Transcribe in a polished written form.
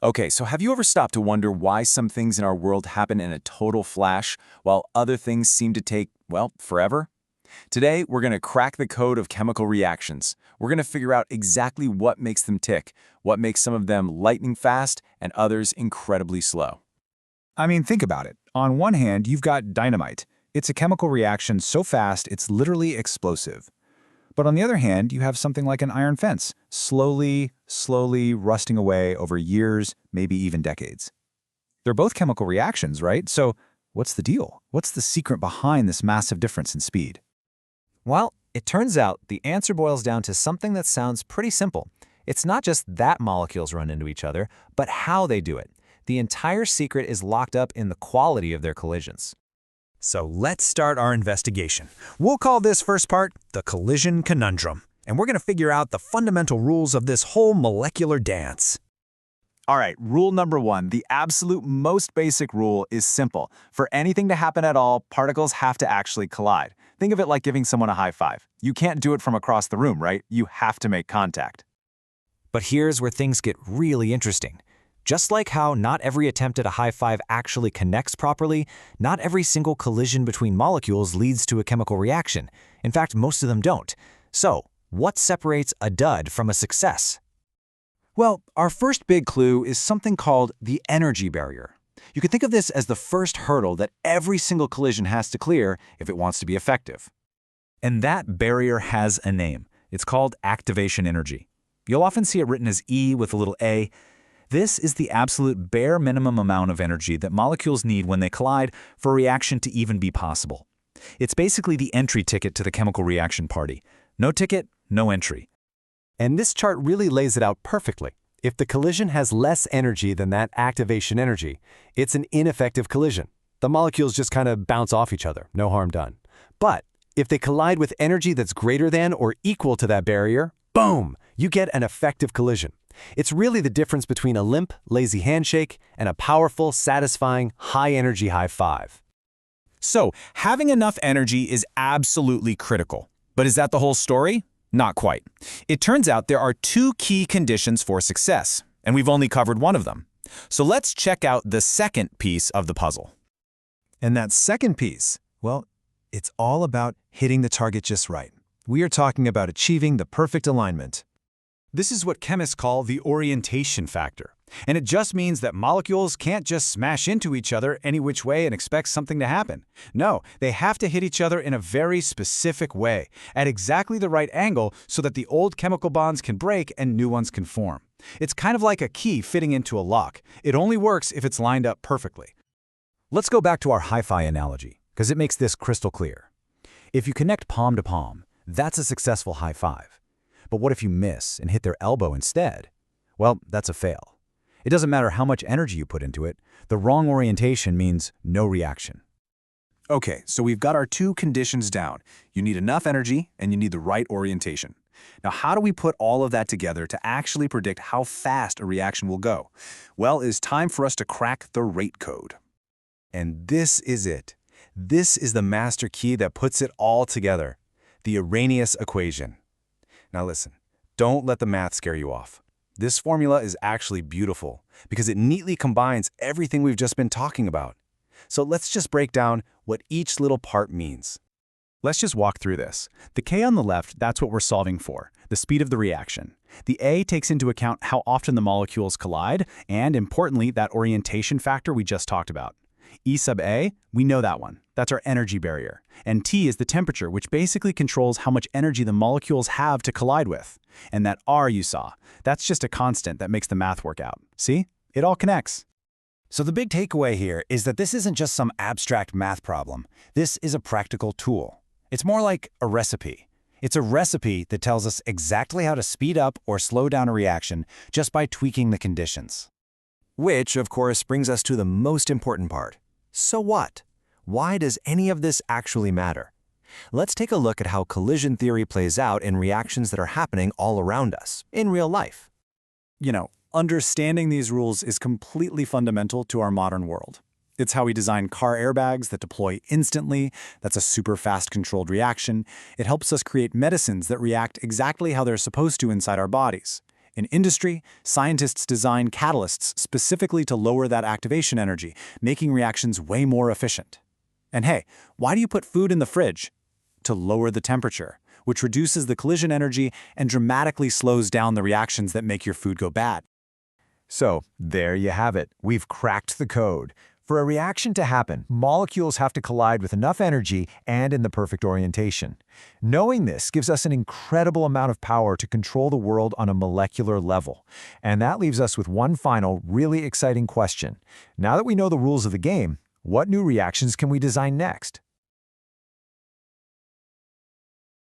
Okay, so have you ever stopped to wonder why some things in our world happen in a total flash, while other things seem to take, well, forever? Today, we're going to crack the code of chemical reactions. We're going to figure out exactly what makes them tick, what makes some of them lightning fast and others incredibly slow. I mean, think about it. On one hand, you've got dynamite. It's a chemical reaction so fast it's literally explosive. But on the other hand, you have something like an iron fence, slowly rusting away over years, maybe even decades. They're both chemical reactions, right? So what's the deal? What's the secret behind this massive difference in speed? Well, it turns out the answer boils down to something that sounds pretty simple. It's not just that molecules run into each other, but how they do it. The entire secret is locked up in the quality of their collisions. So let's start our investigation. We'll call this first part the collision conundrum, and we're going to figure out the fundamental rules of this whole molecular dance. All right, rule number one, the absolute most basic rule is simple. For anything to happen at all, particles have to actually collide. Think of it like giving someone a high five. You can't do it from across the room, right? You have to make contact. But here's where things get really interesting. Just like how not every attempt at a high five actually connects properly, not every single collision between molecules leads to a chemical reaction. In fact, most of them don't. So, what separates a dud from a success? Well, our first big clue is something called the energy barrier. You can think of this as the first hurdle that every single collision has to clear if it wants to be effective. And that barrier has a name. It's called activation energy. You'll often see it written as E with a little a. This is the absolute bare minimum amount of energy that molecules need when they collide for a reaction to even be possible. It's basically the entry ticket to the chemical reaction party. No ticket, no entry. And this chart really lays it out perfectly. If the collision has less energy than that activation energy, it's an ineffective collision. The molecules just kind of bounce off each other, no harm done. But if they collide with energy that's greater than or equal to that barrier, boom, you get an effective collision. It's really the difference between a limp, lazy handshake and a powerful, satisfying, high-energy high five. So, having enough energy is absolutely critical. But is that the whole story? Not quite. It turns out there are two key conditions for success, and we've only covered one of them. So let's check out the second piece of the puzzle. And that second piece, well, it's all about hitting the target just right. We are talking about achieving the perfect alignment. This is what chemists call the orientation factor. And it just means that molecules can't just smash into each other any which way and expect something to happen. No, they have to hit each other in a very specific way, at exactly the right angle so that the old chemical bonds can break and new ones can form. It's kind of like a key fitting into a lock. It only works if it's lined up perfectly. Let's go back to our hi-fi analogy, because it makes this crystal clear. If you connect palm to palm, that's a successful high five. But what if you miss and hit their elbow instead? Well, that's a fail. It doesn't matter how much energy you put into it, the wrong orientation means no reaction. Okay, so we've got our two conditions down. You need enough energy and you need the right orientation. Now, how do we put all of that together to actually predict how fast a reaction will go? Well, it's time for us to crack the rate code. And this is it. This is the master key that puts it all together, the Arrhenius equation. Now listen, don't let the math scare you off. This formula is actually beautiful because it neatly combines everything we've just been talking about. So let's just break down what each little part means. Let's just walk through this. The K on the left, that's what we're solving for, the speed of the reaction. The A takes into account how often the molecules collide, and importantly, that orientation factor we just talked about. E sub A, we know that one. That's our energy barrier. And T is the temperature, which basically controls how much energy the molecules have to collide with. And that R you saw, that's just a constant that makes the math work out. See? It all connects. So the big takeaway here is that this isn't just some abstract math problem. This is a practical tool. It's more like a recipe. It's a recipe that tells us exactly how to speed up or slow down a reaction just by tweaking the conditions. Which, of course, brings us to the most important part. So what? Why does any of this actually matter? Let's take a look at how collision theory plays out in reactions that are happening all around us, in real life. You know, understanding these rules is completely fundamental to our modern world. It's how we design car airbags that deploy instantly. That's a super fast controlled reaction. It helps us create medicines that react exactly how they're supposed to inside our bodies. In industry, scientists design catalysts specifically to lower that activation energy, making reactions way more efficient. And hey, why do you put food in the fridge? To lower the temperature, which reduces the collision energy and dramatically slows down the reactions that make your food go bad. So, there you have it. We've cracked the code. For a reaction to happen, molecules have to collide with enough energy and in the perfect orientation. Knowing this gives us an incredible amount of power to control the world on a molecular level. And that leaves us with one final, really exciting question. Now that we know the rules of the game, what new reactions can we design next?